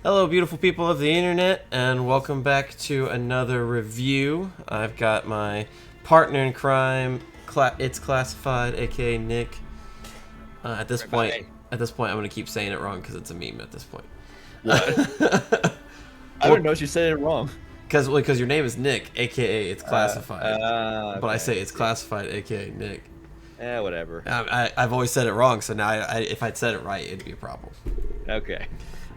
Hello, beautiful people of the internet, and welcome back to another review. I've got my partner in crime, It's Classified, aka Nick. At this point, I'm gonna keep saying it wrong because it's a meme at this point. What? I don't know. She said it wrong. Because your name is Nick, aka It's Classified, Okay. but I say It's Classified, aka Nick. Whatever. I've always said it wrong, so now if I'd said it right, it'd be a problem. Okay.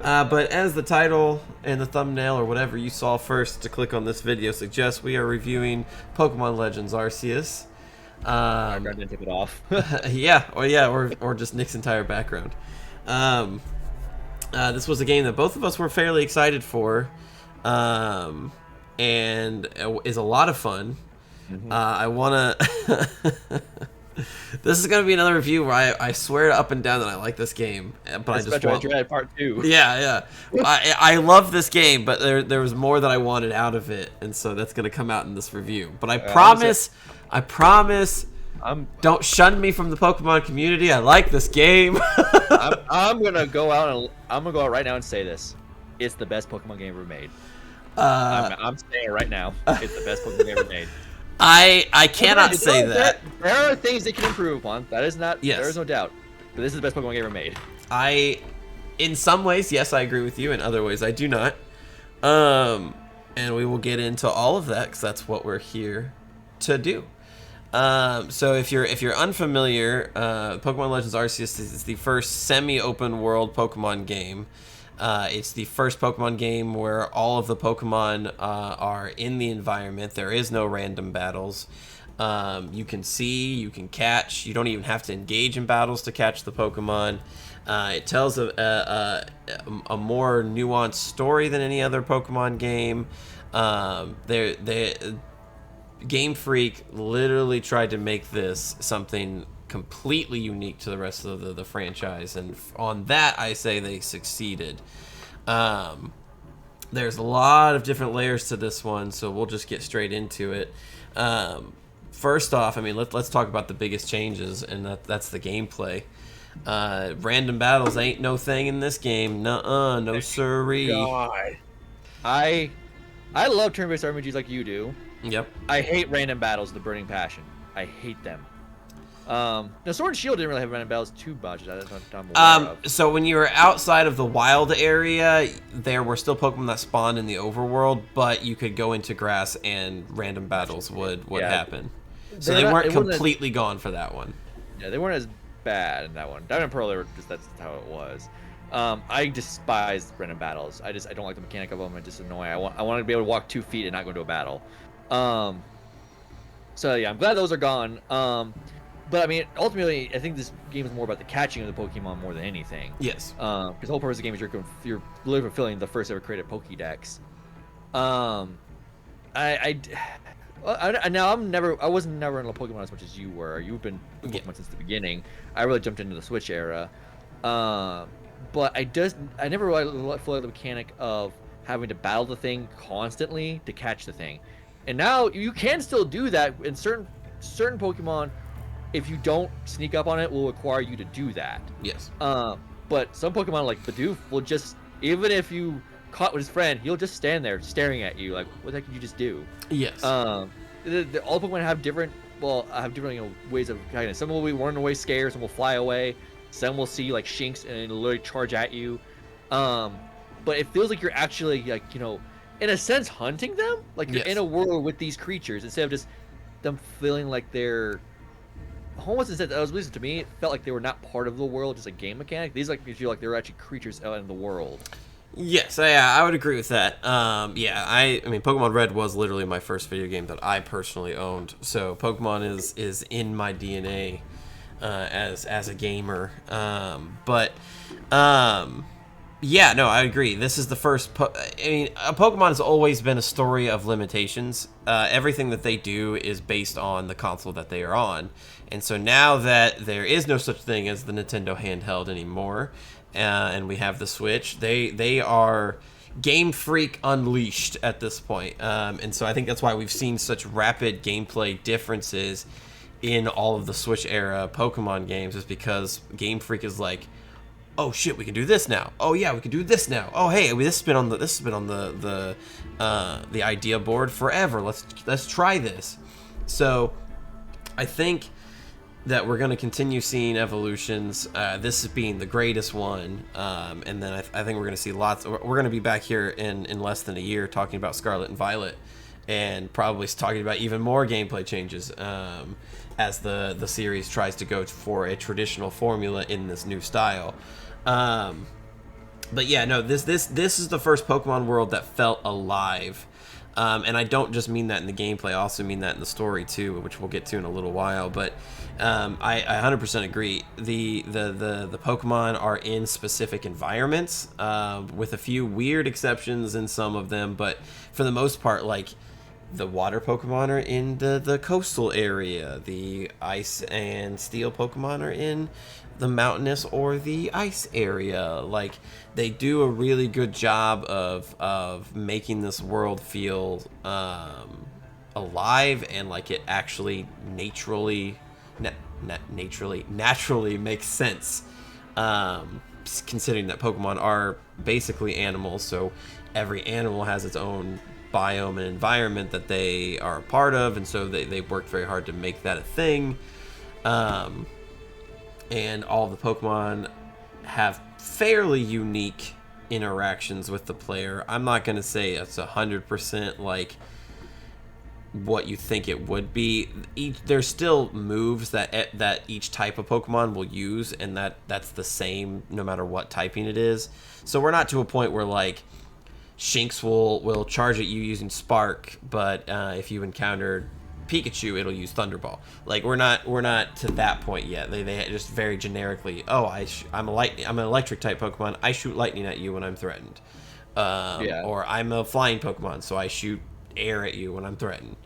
But as the title and the thumbnail or whatever you saw first to click on this video suggests, we are reviewing Pokémon Legends Arceus. I didn't tip it off. or just Nick's entire background. This was a game that both of us were fairly excited for, and is a lot of fun. I want to... This is going to be another review where I swear up and down that I like this game, but I just want... Dread Part 2. Yeah. I love this game, but there was more that I wanted out of it, and so that's going to come out in this review. But I promise, don't shun me from the Pokemon community. I like this game. I'm gonna go out right now and say this: it's the best Pokemon game ever made. I'm saying it right now. It's the best Pokemon game ever made. I cannot say that. There are things they can improve upon. That is not. Yes. There is no doubt. But this is the best Pokemon game ever made. In some ways, yes, I agree with you. In other ways, I do not. And we will get into all of that because that's what we're here to do. So if you're unfamiliar, Pokemon Legends Arceus is the first semi-open world Pokemon game. It's the first Pokemon game where all of the Pokemon are in the environment. There is no random battles. You can see, you can catch. You don't even have to engage in battles to catch the Pokemon. It tells a more nuanced story than any other Pokemon game. Game Freak literally tried to make this something completely unique to the rest of the franchise, and on that I say they succeeded. There's a lot of different layers to this one, so we'll just get straight into it. First off, I mean, let's talk about the biggest changes, and that's the gameplay. Random battles ain't no thing in this game. Nuh-uh, no siree. God. I love turn-based RPGs like you do. Yep. I hate random battles, the burning passion. I hate them. Now, Sword and Shield didn't really have random battles too much. That's what I'm aware of. So when you were outside of the wild area, there were still Pokemon that spawned in the overworld, but you could go into grass and random battles would happen. So they weren't completely gone for that one. Yeah, they weren't as bad in that one. Diamond and Pearl, that's how it was. I despise random battles. I don't like the mechanic of them. It's just annoying. I want to be able to walk 2 feet and not go into a battle. So yeah, I'm glad those are gone. But I mean, ultimately, I think this game is more about the catching of the Pokemon more than anything. Yes. Because the whole purpose of the game is you're literally fulfilling the first ever created Pokédex. Now I wasn't never in Pokemon as much as you were. You've been Pokemon since the beginning. I really jumped into the Switch era. But I never really feel like the mechanic of having to battle the thing constantly to catch the thing. And now you can still do that in certain Pokemon. If you don't sneak up on it, will require you to do that. Yes. But some Pokemon like Bidoof will just, even if you caught with his friend, he'll just stand there staring at you like, what the heck did you just do? Yes. All Pokemon have different ways of guidance. Some will be running away scared, some will fly away, some will see like Shinx and literally charge at you. But it feels like you're actually in a sense hunting them. Like you're in a world with these creatures instead of just them feeling like they're almost instead. At least to me, it felt like they were not part of the world, just a game mechanic. These you feel like they're actually creatures out in the world. Yes, I would agree with that. I mean, Pokemon Red was literally my first video game that I personally owned. So Pokemon is in my DNA as a gamer. Yeah, no, I agree. This is the first... a Pokemon has always been a story of limitations. Everything that they do is based on the console that they are on. And so now that there is no such thing as the Nintendo handheld anymore, and we have the Switch, they are Game Freak unleashed at this point. And so I think that's why we've seen such rapid gameplay differences in all of the Switch era Pokemon games, is because Game Freak is like, oh shit, we can do this now. Oh yeah, we can do this now. Oh hey, this has been on the idea board forever. Let's try this. So I think that we're going to continue seeing evolutions, this being the greatest one, and then I think we're going to see lots. We're going to be back here in less than a year talking about Scarlet and Violet, and probably talking about even more gameplay changes, as the series tries to go for a traditional formula in this new style. But yeah, no, this is the first Pokemon world that felt alive. And I don't just mean that in the gameplay, I also mean that in the story too, which we'll get to in a little while. But I 100% agree. The Pokemon are in specific environments, with a few weird exceptions in some of them, but for the most part, like the water Pokemon are in the coastal area. The ice and steel Pokemon are in the mountainous or the ice area. Like, they do a really good job of making this world feel alive, and like it actually naturally makes sense, considering that Pokemon are basically animals, so every animal has its own biome and environment that they are a part of, and so they worked very hard to make that a thing. And all the Pokemon have fairly unique interactions with the player. I'm not going to say it's 100% like what you think it would be. There's still moves that each type of Pokemon will use, and that's the same no matter what typing it is. So we're not to a point where like Shinx will charge at you using Spark, but if you encountered Pikachu, it'll use Thunderball. Like, we're not to that point yet. They just very generically, oh, I'm an electric type Pokemon. I shoot lightning at you when I'm threatened. Or I'm a flying Pokemon, so I shoot air at you when I'm threatened.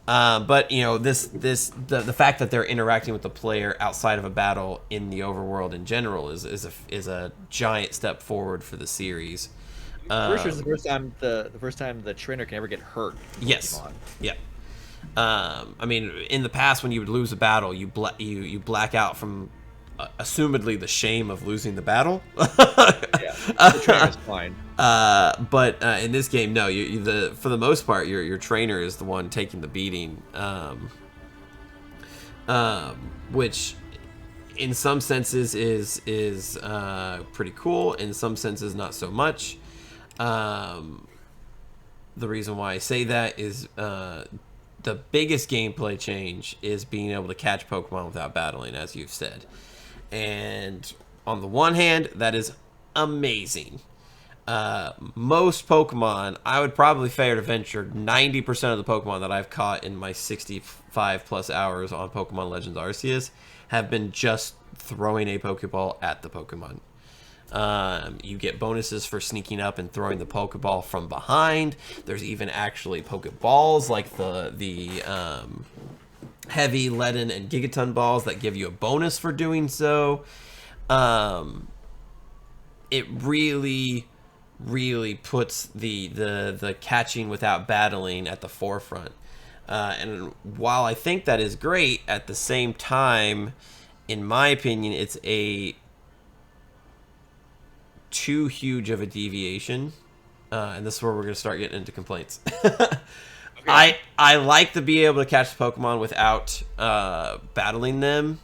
But you know, the fact that they're interacting with the player outside of a battle in the overworld in general is a giant step forward for the series. For sure, it's the first time the trainer can ever get hurt. Yes. Pokemon. Yeah. I mean, in the past, when you would lose a battle, you black out from, assumedly, the shame of losing the battle. Yeah, the trainer's fine. But in this game, no. For the most part, your trainer is the one taking the beating. Which, in some senses, is pretty cool. In some senses, not so much. The reason why I say that is the biggest gameplay change is being able to catch Pokemon without battling, as you've said. And on the one hand, that is amazing. Most Pokemon, I would probably fair to venture 90% of the Pokemon that I've caught in my 65 plus hours on Pokemon Legends Arceus have been just throwing a Pokeball at the Pokemon. You get bonuses for sneaking up and throwing the Pokeball from behind. There's even actually Pokeballs like the heavy, leaden, and gigaton balls that give you a bonus for doing so. It really puts the catching without battling at the forefront. And while I think that is great, at the same time, in my opinion, it's a too huge of a deviation, and this is where we're going to start getting into complaints. Okay. I like to be able to catch the Pokemon without battling them.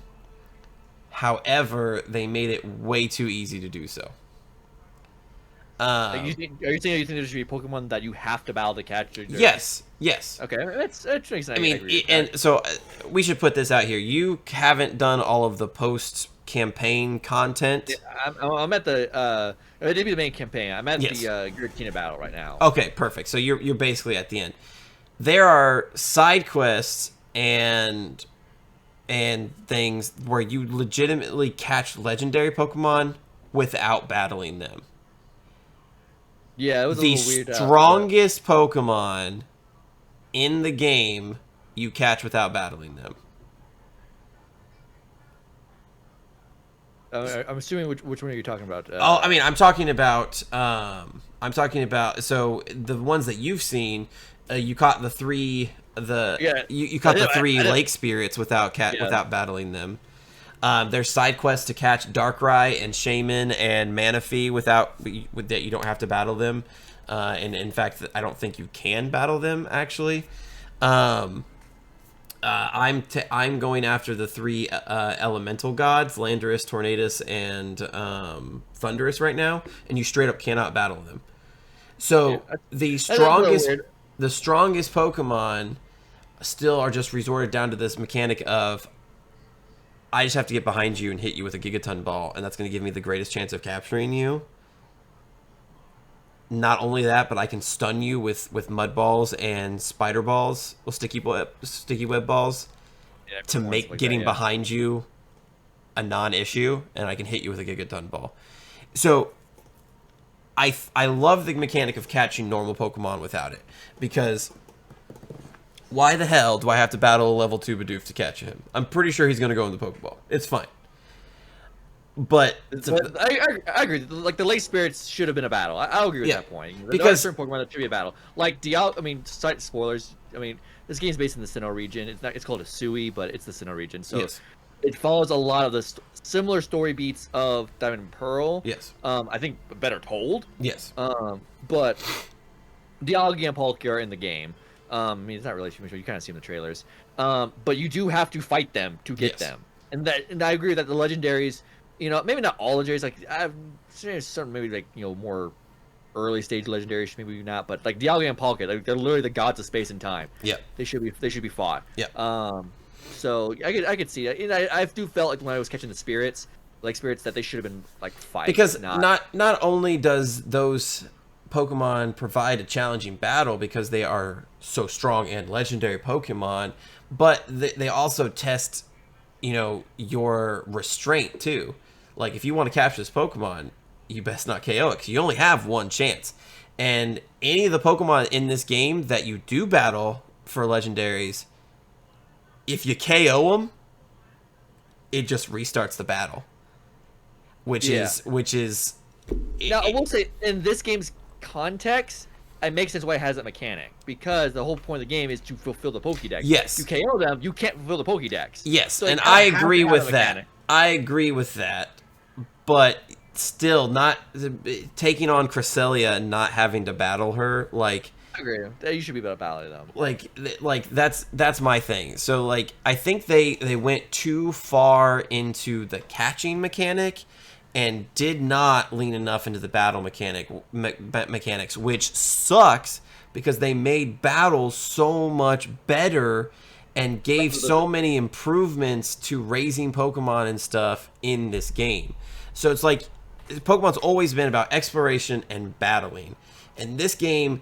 However, they made it way too easy to do so. Are you saying there should be Pokemon that you have to battle to catch? Yes. Okay, that makes sense. I mean, so we should put this out here. You haven't done all of the post-campaign content. Yeah, I'm at the it did be the main campaign. I'm at the Giratina battle right now. Okay, perfect. So you're basically at the end. There are side quests and things where you legitimately catch legendary Pokemon without battling them. Yeah, it was a little weird. The strongest Pokemon in the game you catch without battling them. I'm assuming which one are you talking about? I mean, I'm talking about. So the ones that you've seen, you caught the three. You caught the three lake spirits without battling them. There's side quests to catch Darkrai and Shaman and Manaphy that you don't have to battle them. And in fact, I don't think you can battle them actually. I'm going after the three elemental gods, Landorus, Tornadus, and Thunderous right now, and you straight up cannot battle them. So the strongest Pokemon still are just resorted down to this mechanic of I just have to get behind you and hit you with a Gigaton Ball, and that's going to give me the greatest chance of capturing you. Not only that, but I can stun you with mud balls and spider balls, well, sticky web balls, to make getting behind you a non-issue, and I can hit you with a Gigaton Ball. So I love the mechanic of catching normal Pokemon without it, because why the hell do I have to battle a level 2 Bidoof to catch him? I'm pretty sure he's going to go in the Pokeball. It's fine. But I agree. Like the late spirits should have been a battle. I'll agree with that point. Because there are certain Pokemon that should be a battle. Like Dialga. I mean, slight spoilers. I mean, this game's based in the Sinnoh region. It's called Asui, but it's the Sinnoh region. So it follows a lot of the similar story beats of Diamond and Pearl. Yes. I think better told. Yes. But Dialga and Palkia are in the game. I mean, it's not really too much. You kind of see in the trailers. But you do have to fight them to get them. And I agree that the legendaries. You know, maybe not all legendaries. Like I've seen some maybe like more early stage legendaries, maybe not. But like Dialga and Palkia, they're literally the gods of space and time. Yeah, they should be fought. Yeah. So I could see that. And I do felt like when I was catching the spirits, that they should have been like fighting. Because not only does those Pokemon provide a challenging battle because they are so strong and legendary Pokemon, but they also test, your restraint too. Like, if you want to capture this Pokemon, you best not KO it, because you only have one chance. And any of the Pokemon in this game that you do battle for legendaries, if you KO them, it just restarts the battle. Which is... Now, I will say, in this game's context, it makes sense why it has that mechanic. Because the whole point of the game is to fulfill the Pokédex. Yes. You KO them, you can't fulfill the Pokédex. Yes, so and I agree with that. I agree with that. But still, not taking on Cresselia and not having to battle her, like... I agree. You should be able to battle them. Like that's my thing. So, like, I think they went too far into the catching mechanic and did not lean enough into the battle mechanics, which sucks because they made battles so much better and gave so many improvements to raising Pokemon and stuff in this game. So it's like Pokemon's always been about exploration and battling. And this game,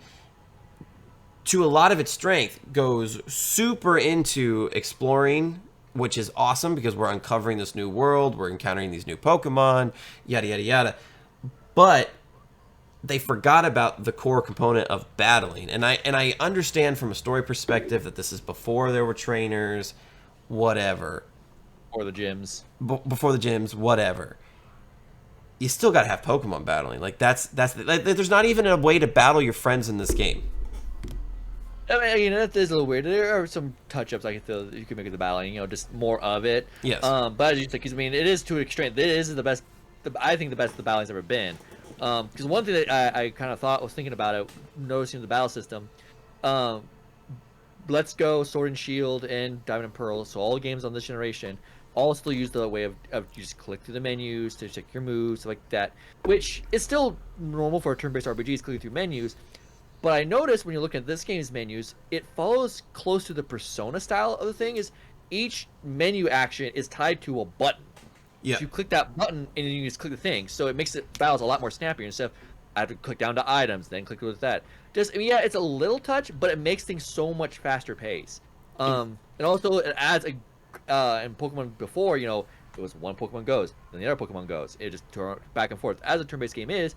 to a lot of its strength, goes super into exploring, which is awesome because we're uncovering this new world, we're encountering these new Pokemon, yada, yada, yada. But they forgot about the core component of battling. And I understand from a story perspective that this is before there were trainers, whatever. Or the gyms. Before the gyms, whatever. You still gotta have Pokemon battling. Like there's not even a way to battle your friends in this game. I mean, that is a little weird. There are some touch-ups I feel you can make with the battling. just more of it. Yes. But as you said, because I mean, it is to an extreme. It is the best. I think the best the battling's ever been. Because one thing that I kind of was thinking about it, noticing the battle system. Let's Go, Sword and Shield, and Diamond and Pearl. So all the games on this generation all still use the way of you just click through the menus to check your moves, stuff like that, which is still normal for a turn-based RPGs, clicking through menus. But I noticed when you look at this game's menus, it follows close to the Persona style of the thing. Is each menu action is tied to a button. Yeah. So you click that button and then you just click the thing. So it makes it battles a lot more snappier and stuff. I have to click down to items, then click with that. Yeah, it's a little touch, but it makes things so much faster pace. And also it adds in Pokemon before, it was one Pokemon goes, then the other Pokemon goes. It just turns back and forth as a turn-based game is.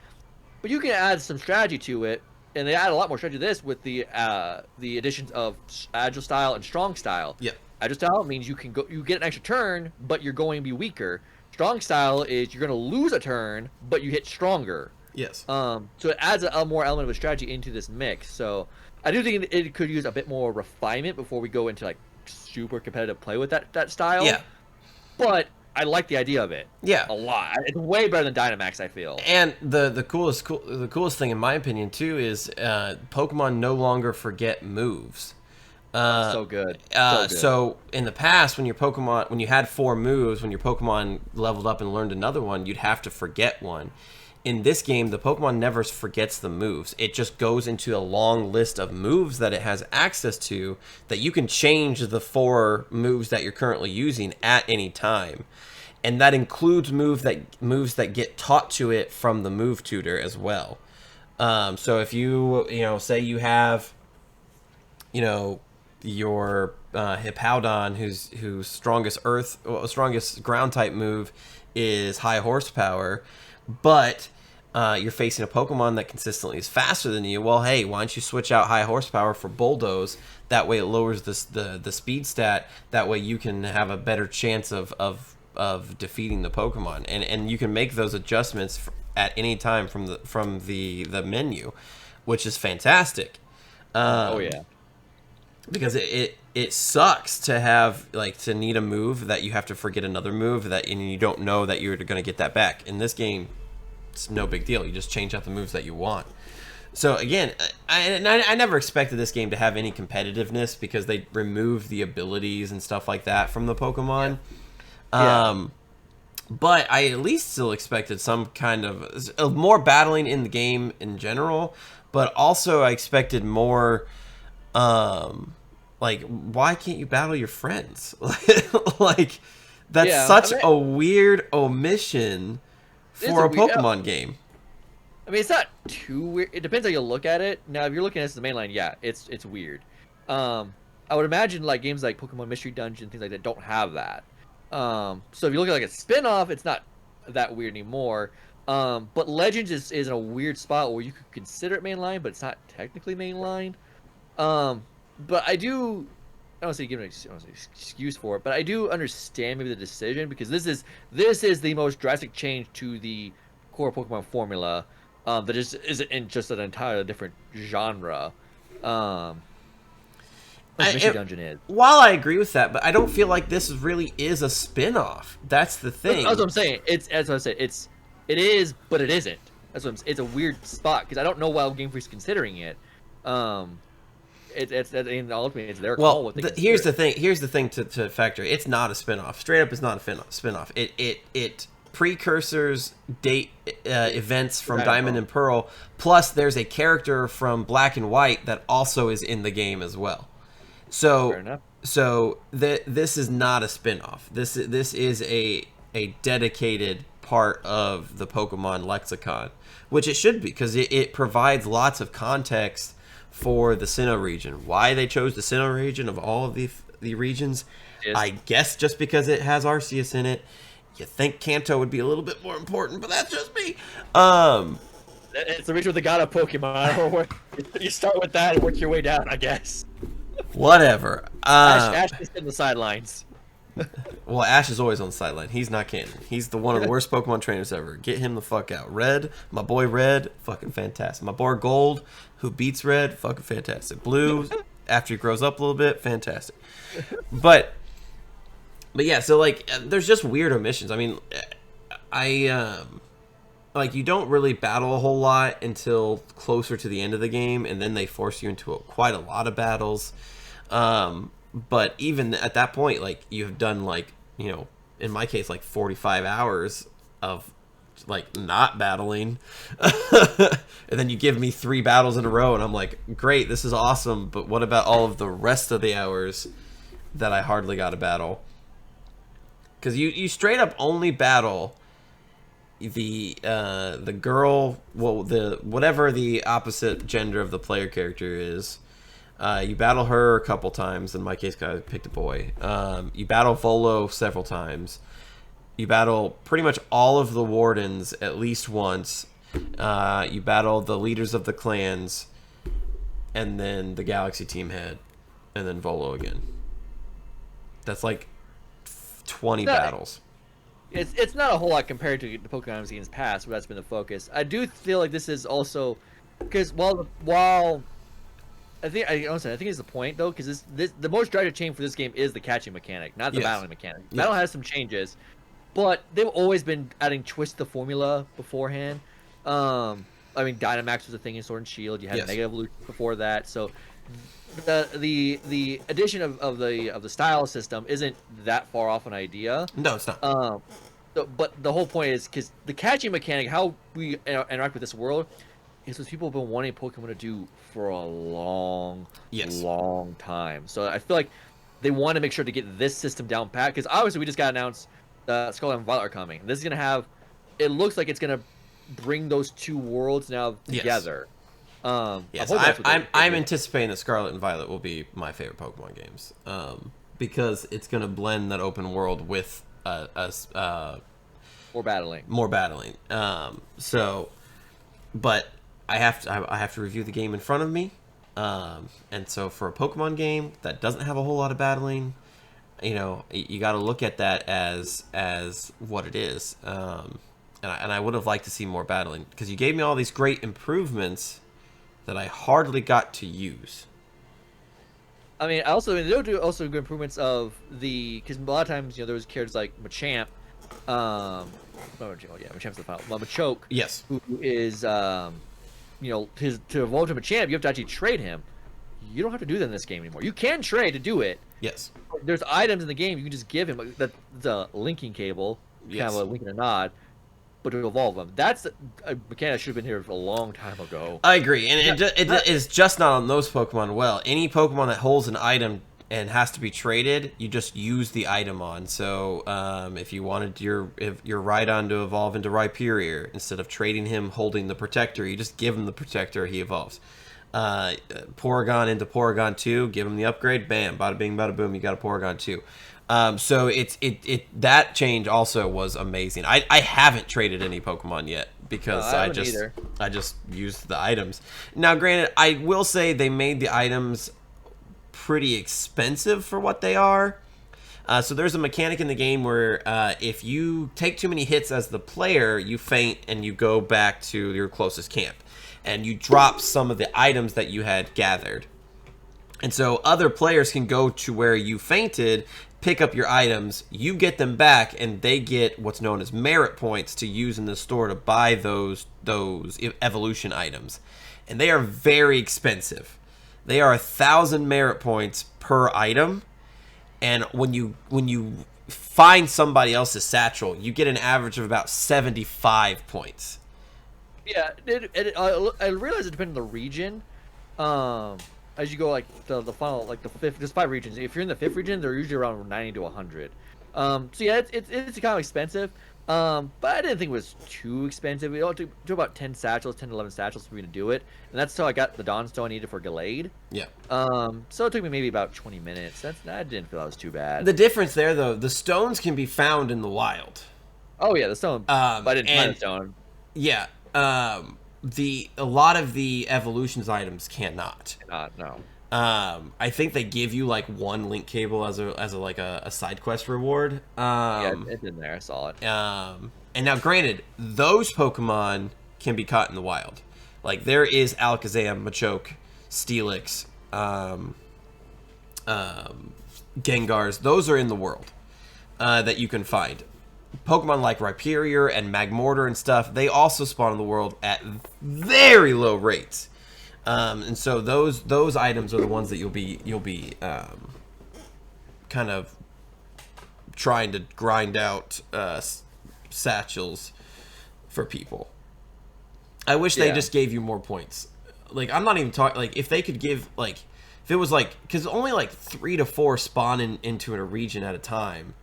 But you can add some strategy to it. And they add a lot more strategy to this with the additions of Agile Style and Strong Style. Yeah. Agile Style means you get an extra turn, but you're going to be weaker. Strong Style is you're going to lose a turn, but you hit stronger. Yes. So it adds a more element of a strategy into this mix. So I do think it could use a bit more refinement before we go into like super competitive play with that style. Yeah. But I like the idea of it. Yeah. A lot. It's way better than Dynamax, I feel. And the coolest thing in my opinion too is Pokemon no longer forget moves. So good. So good. So in the past, when you had 4 moves, when your Pokemon leveled up and learned another one, you'd have to forget one. In this game, the Pokemon never forgets the moves. It just goes into a long list of moves that it has access to that you can change the 4 moves that you're currently using at any time. And that includes moves that get taught to it from the move tutor as well. So if say you have, your Hippowdon, whose strongest ground type move is high horsepower, but you're facing a Pokemon that consistently is faster than you. Well, hey, why don't you switch out high horsepower for Bulldoze? That way, it lowers the speed stat. That way, you can have a better chance of defeating the Pokemon, and you can make those adjustments at any time from the menu, which is fantastic. Oh yeah. Because it sucks to have to need a move that you have to forget another move and you don't know that you're going to get that back. In this game, it's no big deal. You just change out the moves that you want. So again, I never expected this game to have any competitiveness because they remove the abilities and stuff like that from the Pokemon. Yeah. But I at least still expected some kind of more battling in the game in general, but also I expected more why can't you battle your friends? Like that's a weird omission for a Pokemon game. I mean, it's not too weird. It depends how you look at it. Now, if you're looking at the mainline, yeah, it's weird. I would imagine games like Pokemon Mystery Dungeon, things like that, don't have that. So if you look at a spin-off, it's not that weird anymore. But Legends is in a weird spot where you could consider it mainline, but it's not technically mainline. But I don't want to say give an excuse for it, but I do understand maybe the decision because this is the most drastic change to the core Pokemon formula that isn't in just an entirely different genre. Mystery Dungeon is. While I agree with that, but I don't feel like this really is a spin-off. That's the thing. That's what I'm saying. It is, but it isn't. It's a weird spot because I don't know why Game Freak's considering it. It's their call. Well, here's the thing to factor. It's not a spin-off. Straight up, it's not a spin-off. It precursors date events from Diamond and Pearl. Plus, there's a character from Black and White that also is in the game as well. So this is not a spin-off. This is a dedicated part of the Pokemon lexicon, which it should be because it provides lots of context for the Sinnoh region. Why they chose the Sinnoh region of all of the regions, I guess just because it has Arceus in it. You think Kanto would be a little bit more important, but that's just me. It's the region with the god of Pokemon. You start with that and work your way down, I guess. Whatever. Ash is in the sidelines. Well, Ash is always on the sideline. He's not canon. He's one of the worst Pokemon trainers ever. Get him the fuck out. Red, my boy Red, fucking fantastic. My boy Gold, who beats Red, fucking fantastic. Blue, after he grows up a little bit, fantastic. But yeah, so there's just weird omissions. I mean, you don't really battle a whole lot until closer to the end of the game, and then they force you into quite a lot of battles. But even at that point, you've done in my case 45 hours of not battling, and then you give me 3 battles in a row, and I'm like, great, this is awesome. But what about all of the rest of the hours that I hardly got to battle? Because you straight up only battle the girl, whatever the opposite gender of the player character is. You battle her a couple times. In my case, I picked a boy. You battle Volo several times. You battle pretty much all of the wardens at least once. You battle the leaders of the clans, and then the Galaxy Team head, and then Volo again. That's 20 battles. It's not a whole lot compared to the Pokemon games past, where that's been the focus. I do feel like this is also because while I think it's the point though, because the most drastic change for this game is the catching mechanic, not the battling mechanic. Battle has some changes, but they've always been adding twists to the formula beforehand. I mean, Dynamax was a thing in Sword and Shield. You had Yes. Mega Evolution before that, so the addition of the style system isn't that far off an idea. No, it's not. But the whole point is because the catching mechanic, how we interact with this world, is what people have been wanting Pokemon to do for a long, Yes. long time. So I feel like they want to make sure to get this system down pat because obviously we just got announced Scarlet and Violet are coming. This is gonna have. It looks like it's gonna bring those two worlds now together. Yes, I'm I'm anticipating that Scarlet and Violet will be my favorite Pokemon games, because it's going to blend that open world with more battling. more battling. So, but I have to review the game in front of me, and so for a Pokemon game that doesn't have a whole lot of battling, you got to look at that as what it is. And I would have liked to see more battling because you gave me all these great improvements that I hardly got to use. I mean, they'll do also good improvements of because a lot of times there was characters like Machamp, Machamp's the final, Machoke, Yes. who is to evolve to Machamp, you have to actually trade him. You don't have to do that in this game anymore. You can trade to do it. Yes. There's items in the game you can just give him. That's a linking cable, Yes. kind of a wink and a nod. But to evolve them, that's a mechanic that should have been here a long time ago. I agree, and it is just not on those Pokemon. Well, any Pokemon that holds an item and has to be traded, you just use the item on. So, if you wanted your Rhydon to evolve into Rhyperior, instead of trading him holding the Protector, you just give him the Protector, he evolves. Porygon into Porygon 2, give him the upgrade, bam, bada bing, bada boom, you got a Porygon 2. So that change also was amazing. I haven't traded any Pokemon yet because I just used the items. Now, granted, I will say they made the items pretty expensive for what they are. So there's a mechanic in the game where if you take too many hits as the player, you faint and you go back to your closest camp, and you drop some of the items that you had gathered. And so other players can go to where you fainted, pick up your items, you get them back, and they get what's known as merit points to use in the store to buy those evolution items. And they are very expensive. They are 1,000 merit points per item. And when you find somebody else's satchel, you get an average of about 75 points. Yeah, I realize it depends on the region. As you go the final the fifth, there's 5 regions. If you're in the 5th region, they're usually around 90 to 100. So yeah, it's kind of expensive. But I didn't think it was too expensive. It took about 10 to 11 satchels for me to do it, and that's how I got the Dawnstone I needed for Gallade. Yeah. So it took me maybe about 20 minutes. I didn't feel that was too bad. The difference there, though, the stones can be found in the wild. Oh yeah, the stone. But I didn't find the stone. Yeah. A lot of the evolutions items cannot. No. I think they give you like 1 link cable as a side quest reward. Yeah, it's in there. I saw it. And now, granted, those Pokemon can be caught in the wild. Like there is Alakazam, Machoke, Steelix, Gengars. Those are in the world that you can find. Pokemon like Rhyperior and Magmortar and stuff, they also spawn in the world at very low rates. And so those items are the ones that you'll be kind of trying to grind out satchels for people. I wish they just gave you more points. Like I'm not even talking like if they could give if it was because only 3 to 4 spawn into a region at a time.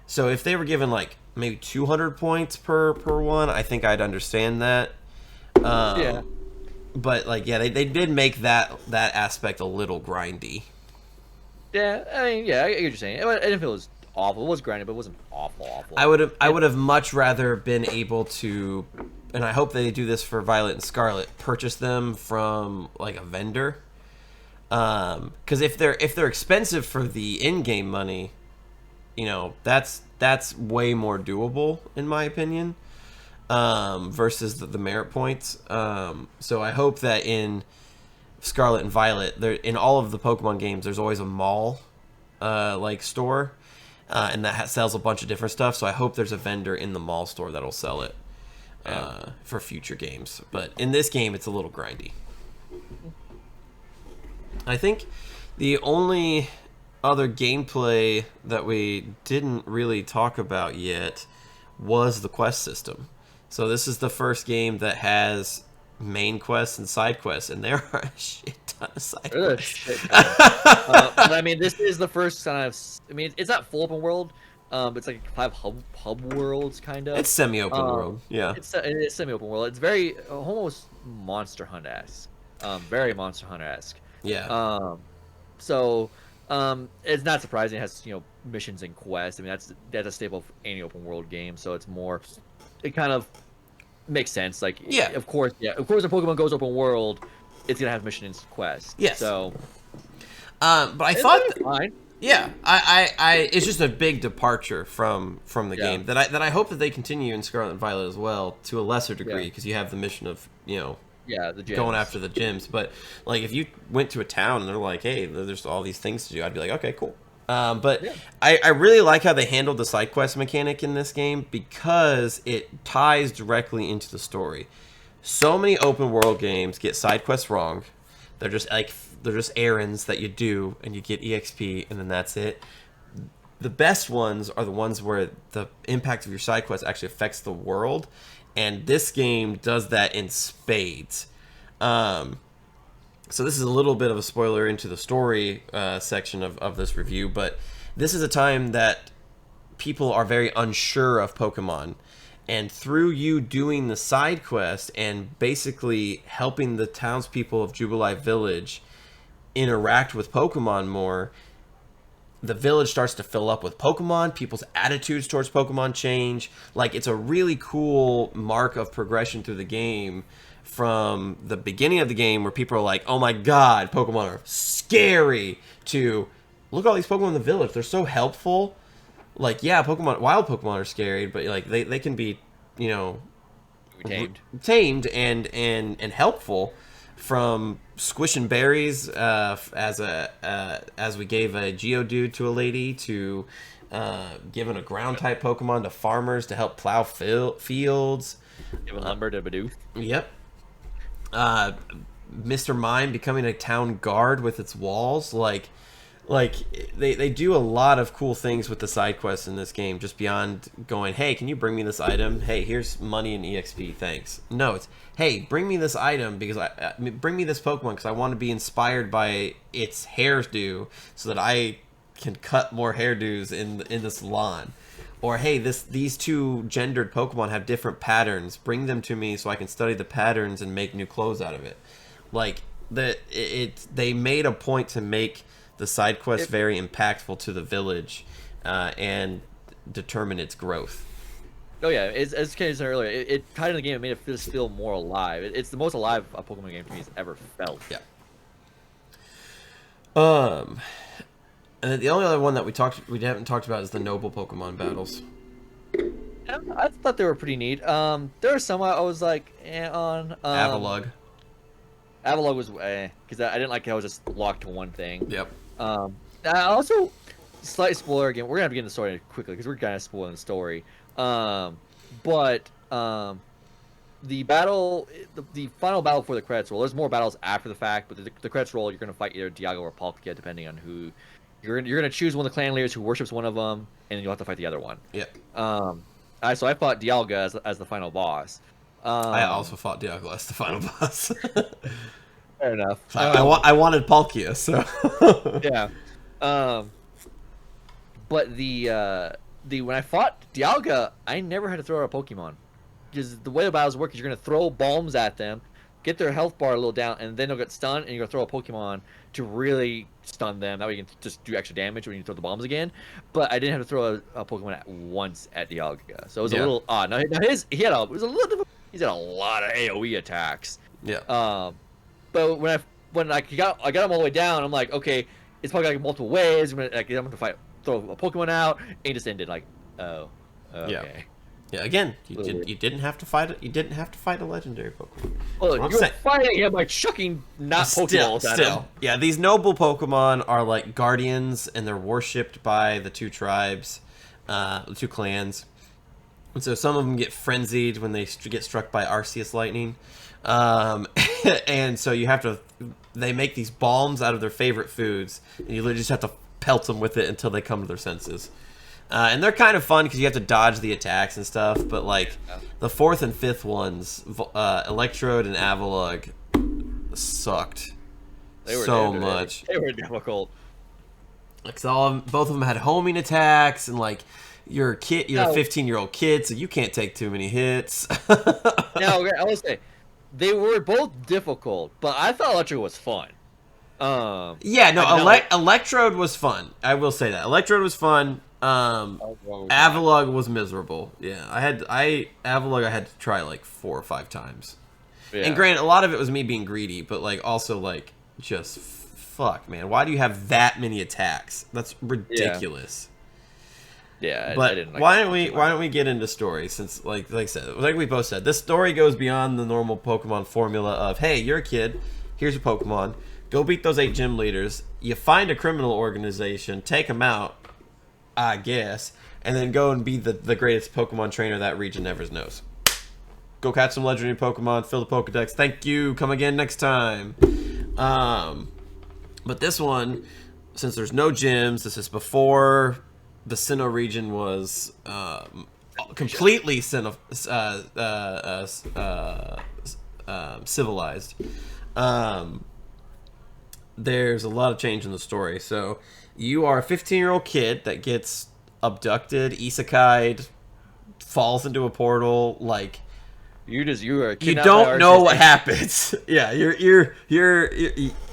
So if they were given maybe 200 points per one, I think I'd understand that. Yeah. But they did make that aspect a little grindy. Yeah, I mean, yeah, I get what you're saying. I didn't feel it was awful. It was grindy, but it wasn't awful. I would have much rather been able to, and I hope they do this for Violet and Scarlet, purchase them from a vendor. Because if they're expensive for the in-game money, that's way more doable in my opinion. Versus the merit points. So I hope that in Scarlet and Violet, in all of the Pokemon games, there's always a mall, store, and that sells a bunch of different stuff. So I hope there's a vendor in the mall store that'll sell it for future games. But in this game, it's a little grindy. I think the only other gameplay that we didn't really talk about yet was the quest system. So this is the first game that has main quests and side quests, and there are a shit ton of side quests. But I mean, this is the first time I mean, it's not full open world. It's like 5 hub worlds, kind of. It's semi-open world, yeah. It's semi-open world. It's very almost Monster Hunter-esque. Very Monster Hunter-esque. Yeah. So it's not surprising it has missions and quests. I mean, that's a staple of any open world game. So it's more, it kind of makes sense. Like, of course, if Pokemon goes open world, it's gonna have missions and quests. Yes. So, but I thought fine. Yeah, I it's just a big departure from the game that I hope that they continue in Scarlet and Violet as well, to a lesser degree, because you have the mission of the gyms. Going after the gyms. But like, if you went to a town and they're like, hey, there's all these things to do, I'd be like, okay, cool. I really like how they handled the side quest mechanic in this game, because it ties directly into the story. So many open world games get side quests wrong. They're just errands that you do and you get EXP and then that's it. The best ones are the ones where the impact of your side quest actually affects the world, and this game does that in spades. So this is a little bit of a spoiler into the story section of this review, but this is a time that people are very unsure of Pokemon, and through you doing the side quest and basically helping the townspeople of Jubilife Village interact with Pokemon more, the village starts to fill up with Pokemon. People's attitudes towards Pokemon change. Like, it's a really cool mark of progression through the game, from the beginning of the game where people are like, oh my god, Pokemon are scary, to look at all these Pokemon in the village, they're so helpful. Like, yeah, wild Pokemon are scary, but like they can be, tamed and helpful. From squishing berries as we gave a Geodude to a lady, to giving a ground type Pokemon to farmers to help plow fields. Giving lumber to Bidoof. Yep. Mr. Mime becoming a town guard with its walls. Like they do a lot of cool things with the side quests in this game, just beyond going, hey, can you bring me this item? Hey, here's money and EXP, thanks. No, it's, hey, bring me this item because bring me this Pokemon because I want to be inspired by its hairdo so that I can cut more hairdos in the salon. Or, hey, these two gendered Pokemon have different patterns. Bring them to me so I can study the patterns and make new clothes out of it. Like, they made a point to make the side quest very impactful to the village and determine its growth. Oh yeah, as Kenny said earlier, it tied in the game and made it feel more alive. It's the most alive a Pokemon game to me has ever felt. Yeah. And then the only other one that we haven't talked about is the noble Pokemon battles. I thought they were pretty neat. There were some I was like on. Avalugg. Avalugg was because I didn't like how it was just locked to one thing. Yep. I also, slight spoiler again. We're gonna begin the story quickly because we're kind of spoiling the story. But the battle, the final battle for the credits roll. There's more battles after the fact, but the credits roll, you're gonna fight either Dialga or Palkia, depending on who. You're gonna choose one of the clan leaders who worships one of them, and you'll have to fight the other one. Yep. So I fought Dialga as the final boss. I also fought Dialga as the final boss. Fair enough. I wanted Palkia, so yeah. But the when I fought Dialga, I never had to throw out a Pokemon, because the way the battles work is you're gonna throw bombs at them, get their health bar a little down, and then they'll get stunned, and you're gonna throw a Pokemon to really stun them. That way you can just do extra damage when you throw the bombs again. But I didn't have to throw a Pokemon at once at Dialga, so it was a little odd. Now he had a lot of AOE attacks. Yeah. But when I got him all the way down, I'm like, okay, it's probably like multiple ways. I'm gonna throw a Pokemon out, and it just ended like, oh, okay. Yeah, again, you didn't have to fight it. You didn't have to fight a legendary Pokemon. Well, you're fighting him by chucking not Pokeballs at him. Yeah, these noble Pokemon are like guardians, and they're worshipped by the two tribes, the two clans. And so some of them get frenzied when they get struck by Arceus lightning. And so you have to, they make these balms out of their favorite foods, and you literally just have to pelt them with it until they come to their senses. And they're kind of fun because you have to dodge the attacks and stuff, but like the 4th and 5th ones, Electrode and Avalugg, sucked so much. They were difficult. Like both of them had homing attacks, and like you're a 15-year-old kid, so you can't take too many hits. Now I will say, they were both difficult, but I thought Electrode was fun. Yeah, no, Electrode was fun. I will say that Electrode was fun. Avalugg was miserable. Yeah, Avalugg I had to try like 4 or 5 times. Yeah. And granted, a lot of it was me being greedy, but like also like just fuck, man. Why do you have that many attacks? That's ridiculous. Yeah, but I didn't like why don't we get into story, since like I said, like we both said, this story goes beyond the normal Pokemon formula of, hey, you're a kid, here's a Pokemon, go beat those 8 gym leaders, you find a criminal organization, take them out, I guess, and then go and be the greatest Pokemon trainer that region ever knows. Go catch some legendary Pokemon, fill the Pokedex, thank you, come again next time. But this one, since there's no gyms, this is before the Sinnoh region was completely civilized. There's a lot of change in the story. So you are a 15-year-old kid that gets abducted, isekai'd, falls into a portal. Like you are. You don't know what happens. Yeah, you're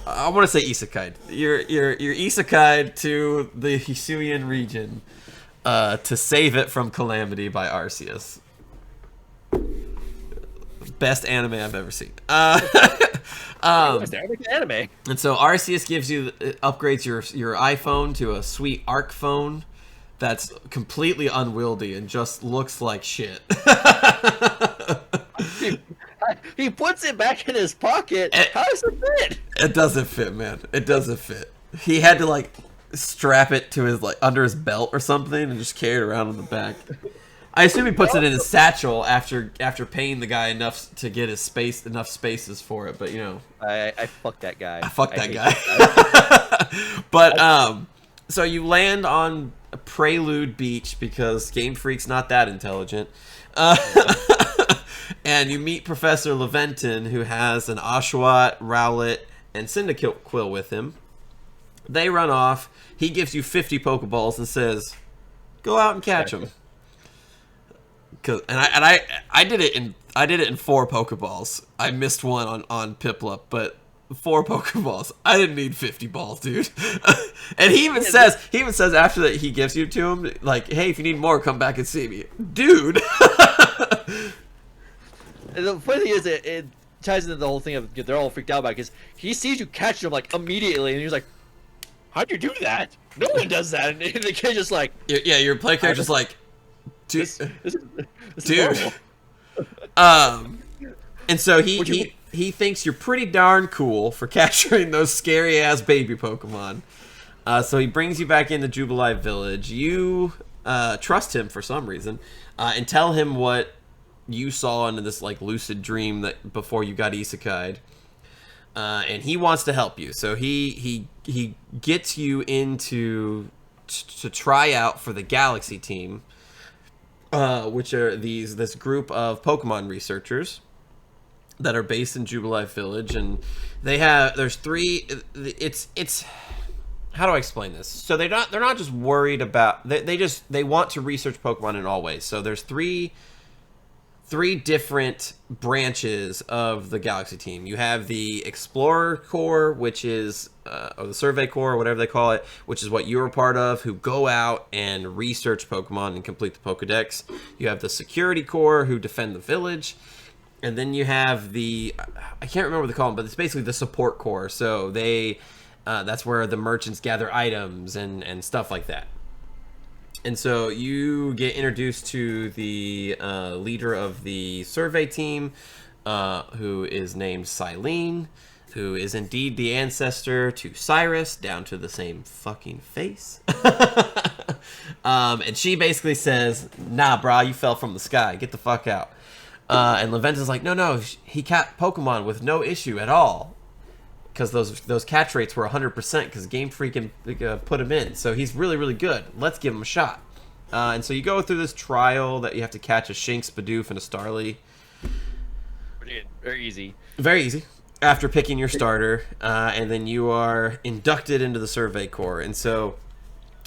I want to say isekai'd. You're isekai'd to the Hisuian region to save it from calamity by Arceus. Best anime I've ever seen. Anime. And so Arceus upgrades your iPhone to a sweet Arc phone that's completely unwieldy and just looks like shit. He puts it back in his pocket. How does it fit? It doesn't fit, man. It doesn't fit. He had to like strap it to his under his belt or something and just carry it around on the back. I assume he puts it in his satchel after paying the guy enough to get enough spaces for it. But you know, I fuck that guy. I fuck that guy. But so you land on a Prelude Beach because Game Freak's not that intelligent. And you meet Professor Laventon, who has an Oshawott, Rowlet, and Cyndaquil with him. They run off. He gives you 50 Pokeballs and says, "Go out and catch them." I did it in 4 Pokeballs. I missed one on Piplup, but 4 Pokeballs. I didn't need 50 balls, dude. And he even says after that he gives you to him, like, "Hey, if you need more, come back and see me," dude. And the funny thing is, it ties into the whole thing of they're all freaked out about it because he sees you catch them like immediately, and he's like, "How'd you do that? No one does that." And the kid's just like, "Yeah, your play character's just like, dude, this dude." And so he thinks you're pretty darn cool for capturing those scary ass baby Pokemon. So he brings you back into Jubilife Village. You trust him for some reason, and tell him what you saw in this like lucid dream that before you got isekai'd, and he wants to help you. So he gets you into to try out for the Galaxy team, which are this group of Pokemon researchers that are based in Jubilife Village, and there's 3. It's how do I explain this? So they're not just worried about they want to research Pokemon in all ways. So there's three different branches of the Galaxy team. You have the Explorer Corps, which is or the Survey Corps, or whatever they call it, which is what you're a part of, who go out and research Pokemon and complete the Pokedex. You have the Security Corps, who defend the village. And then you have I can't remember what they call them, but it's basically the Support Corps. So that's where the merchants gather items and stuff like that. And so you get introduced to the leader of the survey team, who is named Silene, who is indeed the ancestor to Cyrus, down to the same fucking face. And she basically says, nah, brah, you fell from the sky. Get the fuck out. And Leventa's like, no, he caught Pokemon with no issue at all. Because those catch rates were 100% because Game Freak put him in. So he's really, really good. Let's give him a shot. And so you go through this trial that you have to catch a Shinx, Bidoof, and a Starly. Very easy. Very easy. After picking your starter. And then you are inducted into the Survey Corps. And so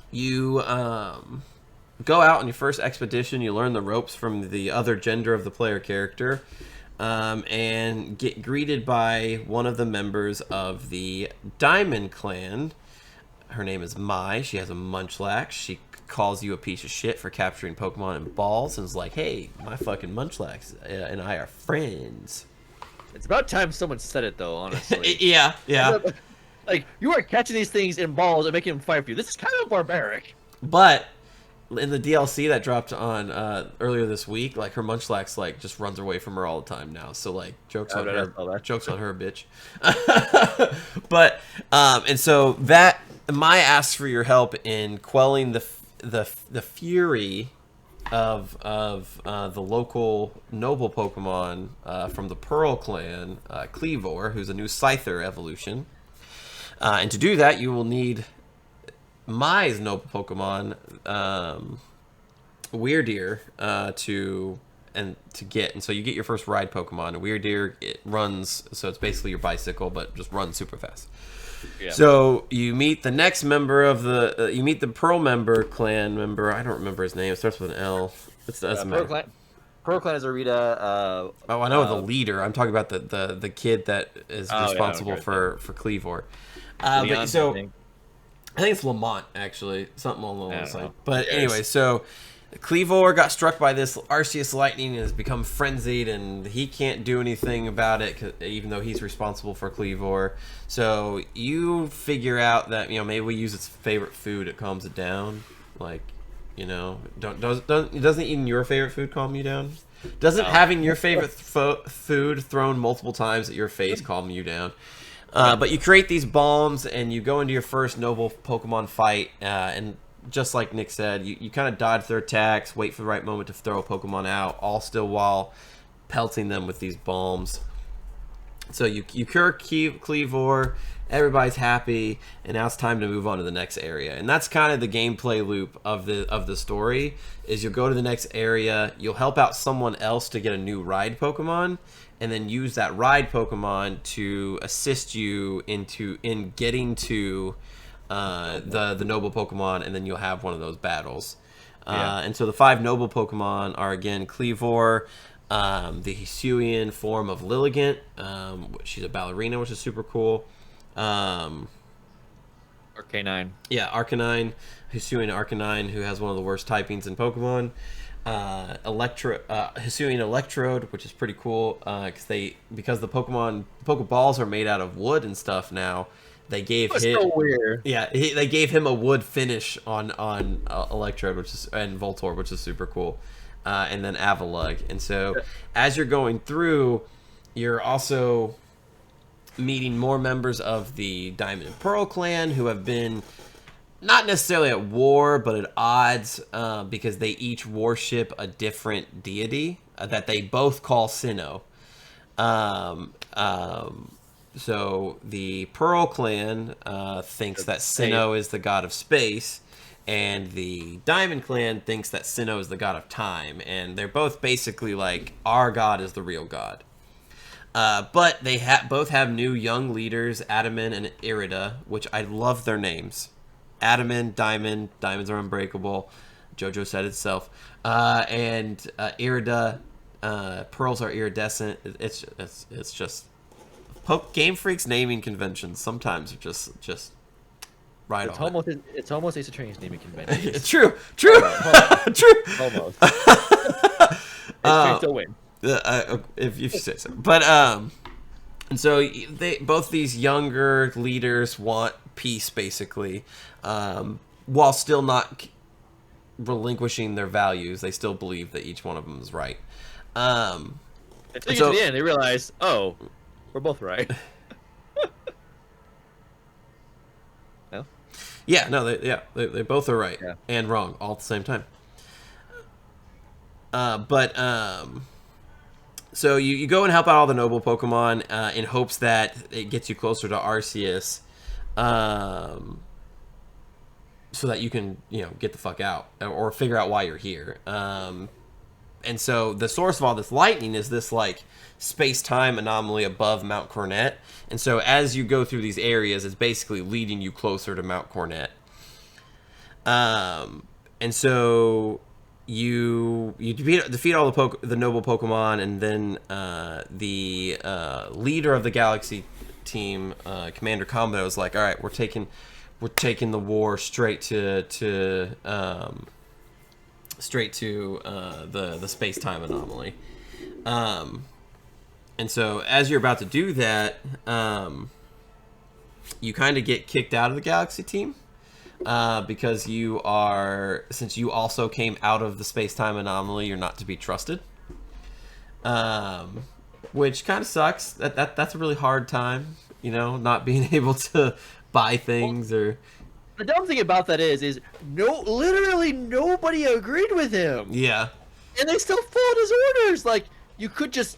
you go out on your first expedition. You learn the ropes from the other gender of the player character. And get greeted by one of the members of the Diamond Clan. Her name is Mai. She has a Munchlax. She calls you a piece of shit for capturing Pokemon in balls and is like, hey, my fucking Munchlax and I are friends. It's about time someone said it, though, honestly. Yeah. Like, you are catching these things in balls and making them fight for you. This is kind of barbaric. But in the DLC that dropped on earlier this week, like her Munchlax like just runs away from her all the time now. So like jokes on her, bitch. But and so that Mai asks for your help in quelling the fury of the local noble Pokemon from the Pearl Clan, Cleavor, who's a new Scyther evolution. And to do that, you will need Mai's noble Pokemon, Weirdeer, to get. And so you get your first ride Pokemon. Weirdeer, it runs, so it's basically your bicycle, but just runs super fast. Yeah. So you meet the next member of the, you meet the Pearl clan member. I don't remember his name. It starts with an L. It's Pearl Clan is Arita. I know the leader. I'm talking about the kid that is responsible for Cleavor. But so I think it's Lamont, actually. Something along those lines. But anyway, so Cleavor got struck by this Arceus lightning and has become frenzied, and he can't do anything about it, even though he's responsible for Cleavor. So you figure out that, maybe we use its favorite food, it calms it down. Like, doesn't eating your favorite food calm you down? Doesn't having your favorite food thrown multiple times at your face calm you down? But you create these bombs, and you go into your first noble Pokemon fight, and just like Nick said, you kind of dodge their attacks, wait for the right moment to throw a Pokemon out, all still while pelting them with these bombs. So you cure Cleavor, everybody's happy, and now it's time to move on to the next area. And that's kind of the gameplay loop of the story, is you'll go to the next area, you'll help out someone else to get a new ride Pokemon, and then use that ride Pokemon to assist you in getting to the noble Pokemon, and then you'll have one of those battles. And so the 5 noble Pokemon are, again, Cleavor, the Hisuian form of Lilligant. She's a ballerina, which is super cool. Arcanine. Yeah, Arcanine. Hisuian Arcanine, who has one of the worst typings in Pokemon. Hisuian Electrode, which is pretty cool, because the Pokeballs are made out of wood and stuff now. They gave him so weird. Yeah, they gave him a wood finish on Electrode, and Voltorb, which is super cool. And then Avalugg. And so as you're going through, you're also meeting more members of the Diamond and Pearl clan who have been not necessarily at war, but at odds, because they each worship a different deity that they both call Sinnoh. So the Pearl clan thinks that Sinnoh is the god of space, and the Diamond clan thinks that Sinnoh is the god of time, and they're both basically like, our god is the real god. But they both have new young leaders, Adaman and Irida, which I love their names. Adaman, diamonds are unbreakable. JoJo said itself. And Irida, pearls are iridescent. It's just Game Freak's naming conventions sometimes are just right on. It's almost Ace Attorney's naming convention. True. Almost. It's still win. If you say so. But and so both these younger leaders want peace, basically, while still not relinquishing their values. They still believe that each one of them is right. Until you get to the end, they realize, oh, we're both right. No? Yeah, no, they both are right Yeah. and wrong all at the same time. But so you go and help out all the noble Pokemon in hopes that it gets you closer to Arceus, so that you can get the fuck out or figure out why you're here. And so the source of all this lightning is this like space-time anomaly above Mount Cornet. And so as you go through these areas, it's basically leading you closer to Mount Cornet. And so you defeat all the noble Pokemon, and then the leader of the Galaxy team, Commander Commodore, is like, all right, we're taking the war straight to the space-time anomaly. And so as you're about to do that, you kind of get kicked out of the Galaxy team, because since you also came out of the space-time anomaly, you're not to be trusted. Which kind of sucks. That's a really hard time, not being able to buy things. Or the dumb thing about that is literally nobody agreed with him. Yeah. And they still followed his orders. Like, you could just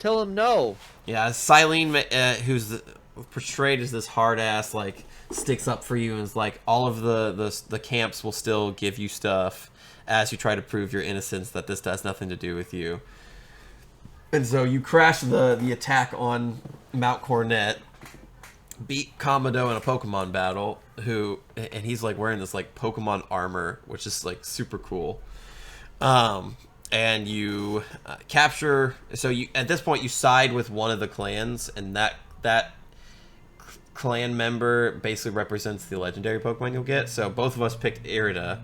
tell him no. Yeah, Silene, who's portrayed as this hard ass, like, sticks up for you and is like, all of the camps will still give you stuff as you try to prove your innocence, that this has nothing to do with you. And so you crash the attack on Mount Cornet, beat Commodore in a Pokemon battle, and he's like wearing this like Pokemon armor, which is like super cool. And you capture. So you at this point you side with one of the clans, and that clan member basically represents the legendary Pokemon you'll get. So both of us picked Irida,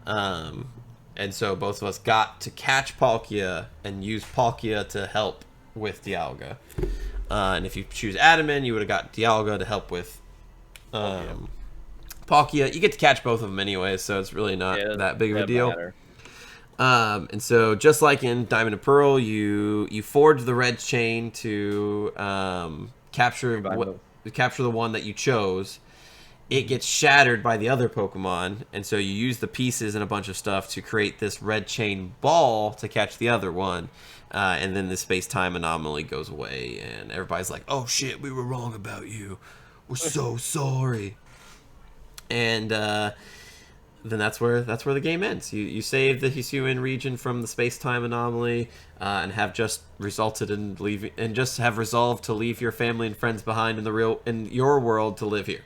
and so both of us got to catch Palkia and use Palkia to help with Dialga. And if you choose Adaman, you would have got Dialga to help with Palkia. You get to catch both of them anyway, so it's really not that big of a deal. And so just like in Diamond and Pearl, you forge the red chain to capture the one that you chose. It gets shattered by the other Pokemon, and so you use the pieces and a bunch of stuff to create this red chain ball to catch the other one. And then the space-time anomaly goes away, and everybody's like, "Oh shit, we were wrong about you. We're so sorry." And then that's where the game ends. You save the Hisuian region from the space-time anomaly, and have just resolved to leave your family and friends behind in your world to live here.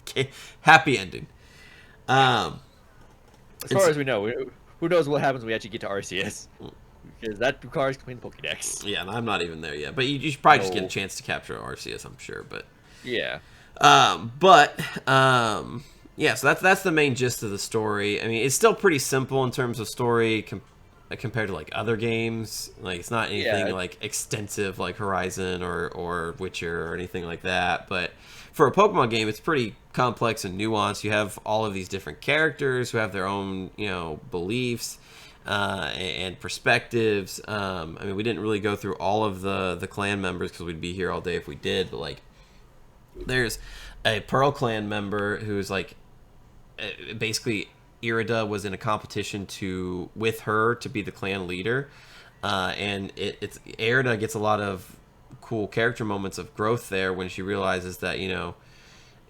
Okay, happy ending. As far as we know, who knows what happens when we actually get to Arceus? Because that requires completing the Pokédex. Yeah, I'm not even there yet. But you should probably just get a chance to capture Arceus, I'm sure. But yeah. Yeah, so that's the main gist of the story. I mean, it's still pretty simple in terms of story compared to like other games. Like, it's not anything like extensive like Horizon or Witcher or anything like that. But for a Pokemon game, it's pretty complex and nuanced. You have all of these different characters who have their own, beliefs and perspectives. I mean, we didn't really go through all of the clan members because we'd be here all day if we did. But like, there's a Pearl clan member who's like, basically Irida was in a competition with her to be the clan leader, and Irida gets a lot of cool character moments of growth there when she realizes that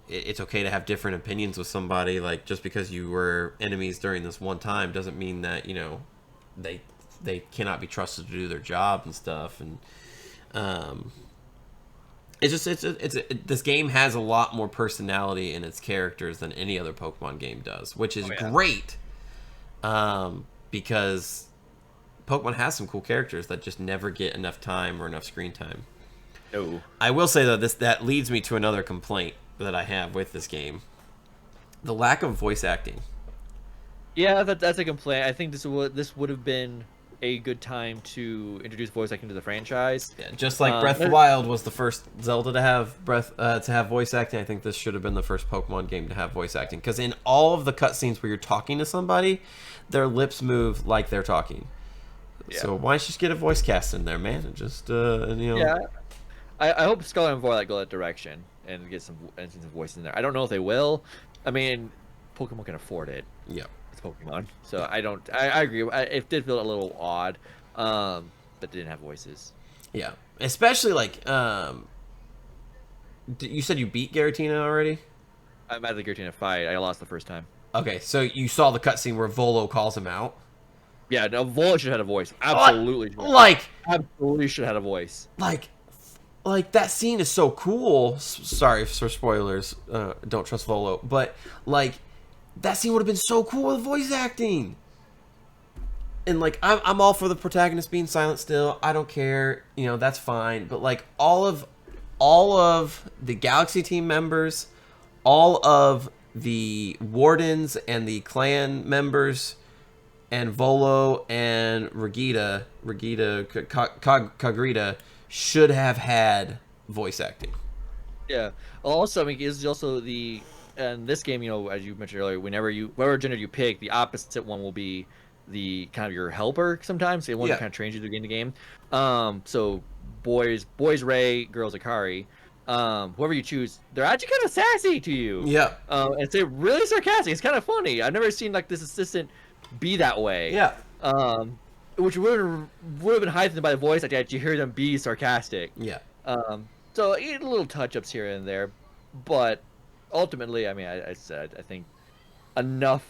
it's okay to have different opinions with somebody. Like, just because you were enemies during this one time doesn't mean that they cannot be trusted to do their job and stuff. And this game has a lot more personality in its characters than any other Pokemon game does, which is great, because Pokemon has some cool characters that just never get enough time or enough screen time. No. I will say, though, that leads me to another complaint that I have with this game: the lack of voice acting. Yeah, that's a complaint. I think this would have been a good time to introduce voice acting to the franchise. Yeah, just like Breath of the Wild was the first Zelda to have voice acting, I think this should have been the first Pokemon game to have voice acting. Because in all of the cutscenes where you're talking to somebody, their lips move like they're talking. Yeah. So why don't you just get a voice cast in there, man? And just Yeah, I hope Scarlet and Violet go that direction and get some voices in there. I don't know if they will. I mean, Pokemon can afford it. Yeah. It's Pokemon, so I don't. I agree. It did feel a little odd, that they didn't have voices. Yeah, especially like you said you beat Giratina already. I'm at the Giratina fight. I lost the first time. Okay, so you saw the cutscene where Volo calls him out. Yeah, no, Vola should have had a voice. Absolutely. Absolutely should have had a voice. Like that scene is so cool. Sorry for spoilers. Don't trust Volo, but like that scene would have been so cool with voice acting. And like I'm all for the protagonist being silent still. I don't care. You know, that's fine. But like all of the Galaxy team members, all of the wardens and the clan members, and Volo and Kagrita should have had voice acting. Yeah. Also, I mean, is also in this game, you know, as you mentioned earlier, whatever gender you pick, the opposite one will be the kind of your helper sometimes. The one that kind of trains you to get in the game. So boys Ray, girls Akari. Whoever you choose, they're actually kind of sassy to you. Yeah. And they're really sarcastic. It's kind of funny. I've never seen like this assistant be that way. Yeah. Which would have been heightened by the voice acting. You hear them be sarcastic. Yeah. So little touch-ups here and there, but ultimately, I mean, I think enough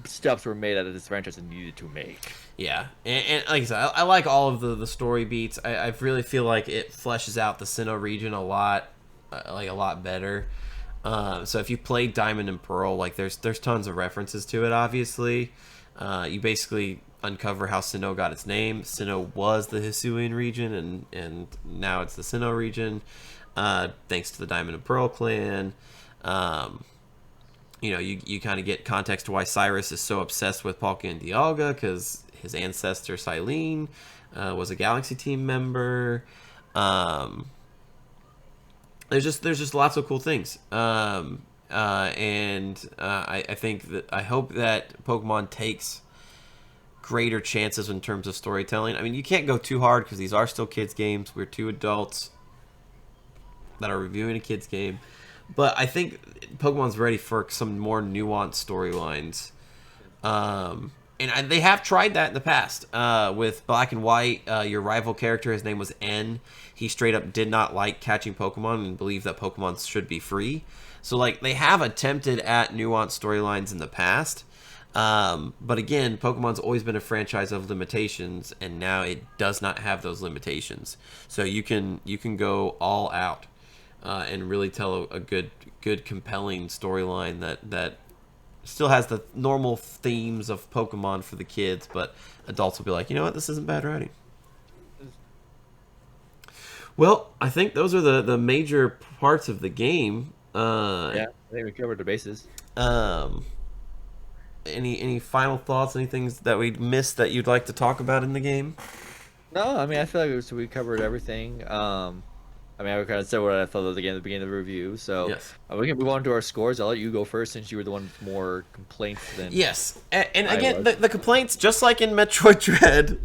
steps were made out of this franchise and needed to make. Yeah, and like I said, I like all of the story beats. I really feel like it fleshes out the Sinnoh region a lot better. So if you played Diamond and Pearl, like there's tons of references to it. Obviously, you basically uncover how Sinnoh got its name. Sinnoh was the Hisuian region, and now it's the Sinnoh region, thanks to the Diamond and Pearl clan. You know, you kind of get context to why Cyrus is so obsessed with Palkia and Dialga, because his ancestor Silene was a Galaxy team member. There's just lots of cool things. I hope that Pokemon takes greater chances in terms of storytelling. I mean, you can't go too hard because these are still kids games. We're two adults that are reviewing a kids game. But I think Pokemon's ready for some more nuanced storylines. And they have tried that in the past. With Black and White, your rival character, his name was N. He straight up did not like catching Pokemon and believed that Pokemon should be free. So, like, they have attempted at nuanced storylines in the past. But again, Pokemon's always been a franchise of limitations, and now it does not have those limitations. So you can go all out. And really tell a good compelling storyline that still has the normal themes of Pokemon for the kids, but adults will be like, you know what, this isn't bad writing. Well, I think those are the major parts of the game. Yeah, I think we covered the bases. Any final thoughts? Any things that we missed that you'd like to talk about in the game? No, I mean, I feel like we covered everything. I mean, I kind of said what I thought of the game at the beginning of the review, so yes. We can move on to our scores. I'll let you go first since you were the one with more complaints than. Yes, and again, the complaints, just like in Metroid Dread,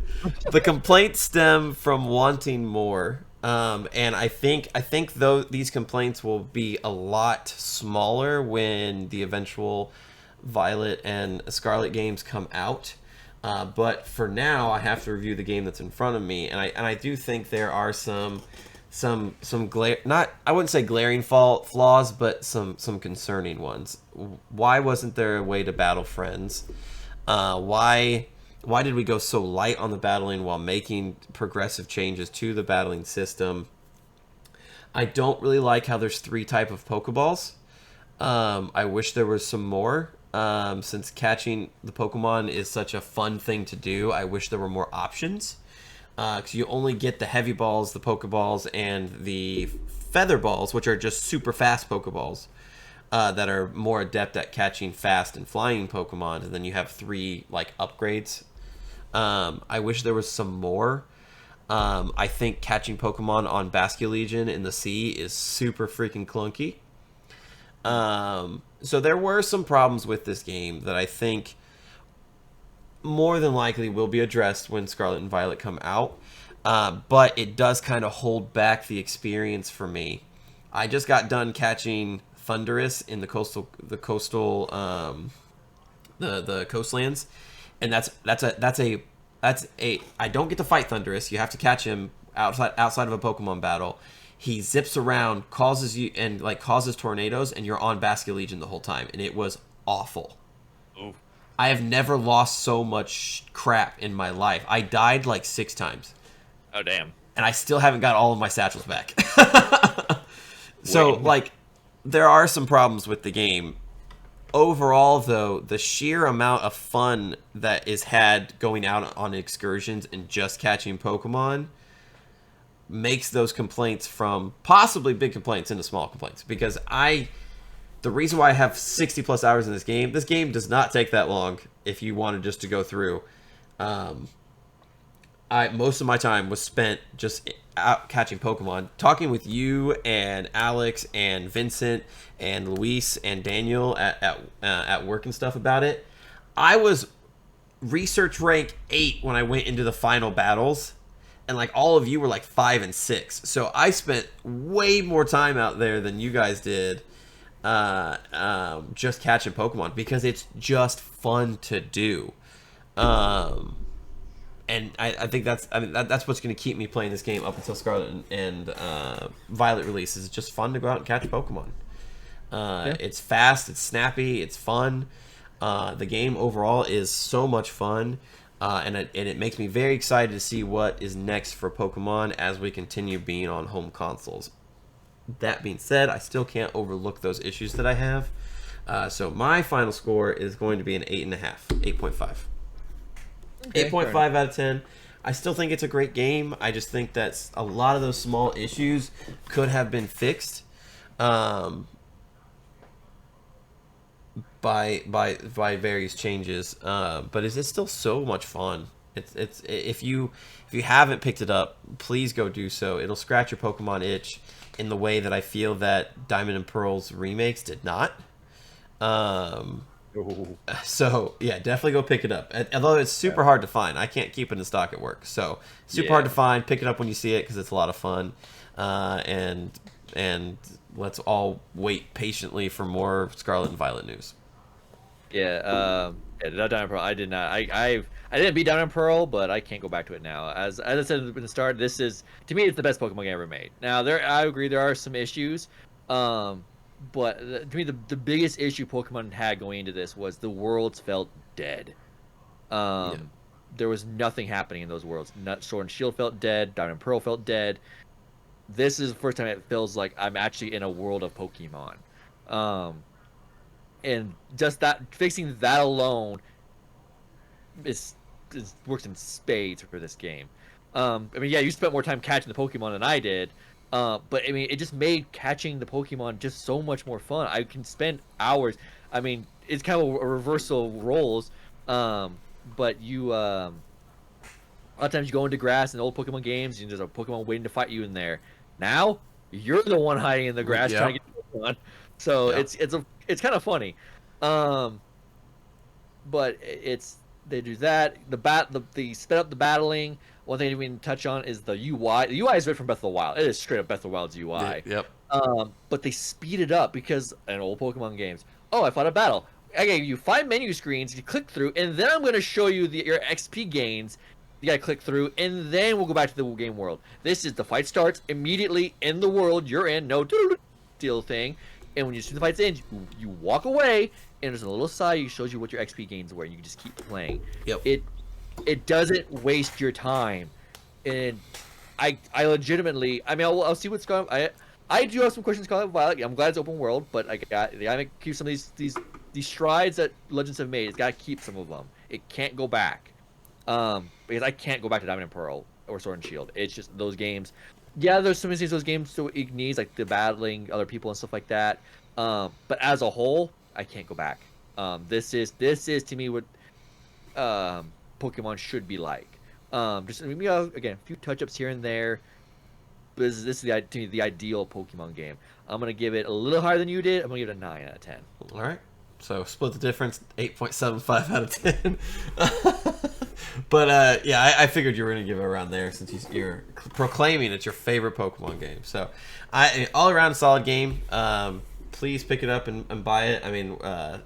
the complaints stem from wanting more. And I think though these complaints will be a lot smaller when the eventual Violet and Scarlet games come out. But for now, I have to review the game that's in front of me, and I do think there are some I wouldn't say glaring flaws, but some concerning ones. Why wasn't there a way to battle friends? Why did we go so light on the battling while making progressive changes to the battling system? I don't really like how there's 3 types of Pokeballs. I wish there was some more. Since catching the Pokemon is such a fun thing to do, I wish there were more options. Because you only get the heavy balls, the Pokeballs, and the feather balls, which are just super fast Pokeballs that are more adept at catching fast and flying Pokemon. And then you have 3 like upgrades I wish there was some more. I think catching Pokemon on Basculegion in the sea is super freaking clunky. So there were some problems with this game that I think more than likely will be addressed when Scarlet and Violet come out. But it does kind of hold back the experience for me. I just got done catching Thundurus in the coastlands, and that's a I don't get to fight Thundurus. You have to catch him outside of a Pokemon battle. He zips around, causes tornadoes, and you're on Basculegion the whole time, and it was awful. Oh, I have never lost so much crap in my life. I died like 6 times, oh damn. and I still haven't got all of my satchels back. So, Wait. like, there are some problems with the game. Overall, though, the sheer amount of fun that is had going out on excursions and just catching Pokemon makes those complaints from possibly big complaints into small complaints. Because the reason why I have 60 plus hours in this game does not take that long if you wanted just to go through. Most of my time was spent just out catching Pokemon, talking with and Alex and Vincent and Luis and Daniel at work and stuff about it. I was research rank 8 when I went into the final battles, and like all of you were like 5 and 6. So I spent way more time out there than you guys did, just catching Pokemon because it's just fun to do. And I think that's that's what's going to keep me playing this game up until Scarlet and Violet releases. It's just fun to go out and catch Pokemon. Yeah. It's fast, it's snappy, it's fun. The game overall is so much fun, and it makes me very excited to see what is next for Pokemon as we continue being on home consoles. That being said, I still can't overlook those issues that I have. So my final score is going to be an 8.5, 8.5. Okay, 8.5 out of 10. I still think it's a great game. I just think that a lot of those small issues could have been fixed by various changes. But it's still so much fun. It's if you haven't picked it up, please go do so. It'll scratch your Pokemon itch in the way that I feel that Diamond and Pearl's remakes did not. So yeah, definitely go pick it up. Although it's super hard to find, I can't keep it in stock at work. So super hard to find. Pick it up when you see it because it's a lot of fun. And let's all wait patiently for more Scarlet and Violet news. Yeah, not Diamond Pearl. I did not. I didn't beat Diamond Pearl, but I can't go back to it now. As I said in the start, this is to me it's the best Pokemon game ever made. Now I agree there are some issues, but to me the biggest issue Pokemon had going into this was the worlds felt dead. There was nothing happening in those worlds. Sword and Shield felt dead. Diamond and Pearl felt dead. This is the first time it feels like I'm actually in a world of Pokemon. And just that fixing that alone is works in spades for this game. I mean, yeah, you spent more time catching the Pokemon than I did, but I mean, it just made catching the Pokemon just so much more fun. I can spend hours. I mean, it's kind of a reversal of roles, but you a lot of times you go into grass in old Pokemon games, and there's a Pokemon waiting to fight you in there. Now you're the one hiding in the grass trying to get the Pokemon. So it's kind of funny, but they do that. The sped up the battling. One thing I didn't even touch on is the UI. The UI is right from Breath of the Wild. It is straight up Breath of the Wild's UI. Yep. But they speed it up because in old Pokemon games, oh, I fought a battle. I gave you 5 menu screens. You click through, and then I'm going to show you your XP gains. You got to click through, and then we'll go back to the game world. This is the fight starts immediately in the world you're in. No deal thing. And when you see the fight's end, you walk away, and there's a little side that shows you what your XP gains were, and you can just keep playing. Yep. It doesn't waste your time, and I legitimately, I mean, I'll see what's going on. I do have some questions Scarlet and Violet. I'm glad it's open world, but I gotta keep some of these strides that Legends have made. It's gotta keep some of them. It can't go back, because I can't go back to Diamond and Pearl or Sword and Shield. It's just those games. Yeah, there's some things those games so it needs, like the battling other people and stuff like that. But as a whole, I can't go back. This is to me what Pokemon should be like. Just maybe again a few touch-ups here and there. But this is to me, the ideal Pokemon game. I'm gonna give it a little higher than you did. I'm gonna give it a 9 out of 10. All right. So split the difference, 8.75 out of 10. But yeah, I figured you were going to give it around there since you're proclaiming it's your favorite Pokemon game. So all around solid game. Please pick it up and buy it. I mean,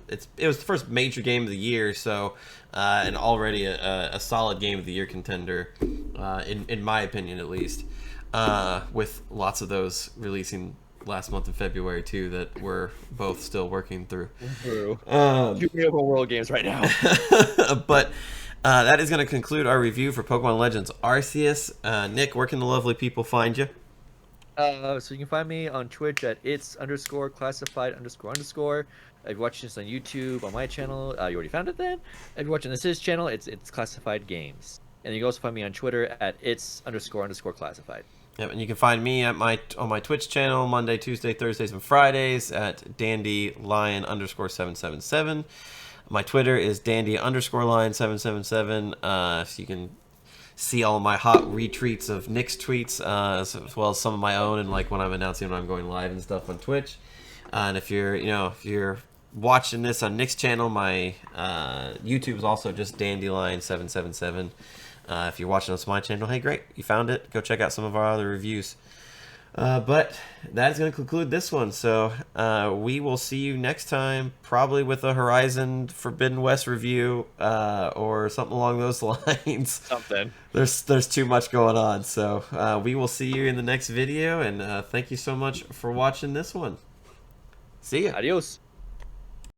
it was the first major game of the year, so and already a solid game of the year contender, in my opinion at least, with lots of those releasing last month in February too that we're both still working through. Too many open world games right now. But that is going to conclude our review for Pokemon Legends Arceus. Nick, where can the lovely people find you? So you can find me on Twitch at its_classified__. If you're watching this on YouTube, on my channel, you already found it then. If you're watching this his channel, it's classified games. And you can also find me on Twitter at its__classified. Yep, and you can find me on my Twitch channel Monday, Tuesday, Thursdays, and Fridays at dandylion_777. My Twitter is dandy_lion777. So you can see all my hot retweets of Nick's tweets, as well as some of my own, and like when I'm announcing when I'm going live and stuff on Twitch. And if you're watching this on Nick's channel, my YouTube is also just dandylion777. If you're watching this on my channel, hey, great, you found it. Go check out some of our other reviews. But that is going to conclude this one. So we will see you next time, probably with a Horizon Forbidden West review or something along those lines. Something. There's too much going on. So we will see you in the next video, and thank you so much for watching this one. See ya. Adios.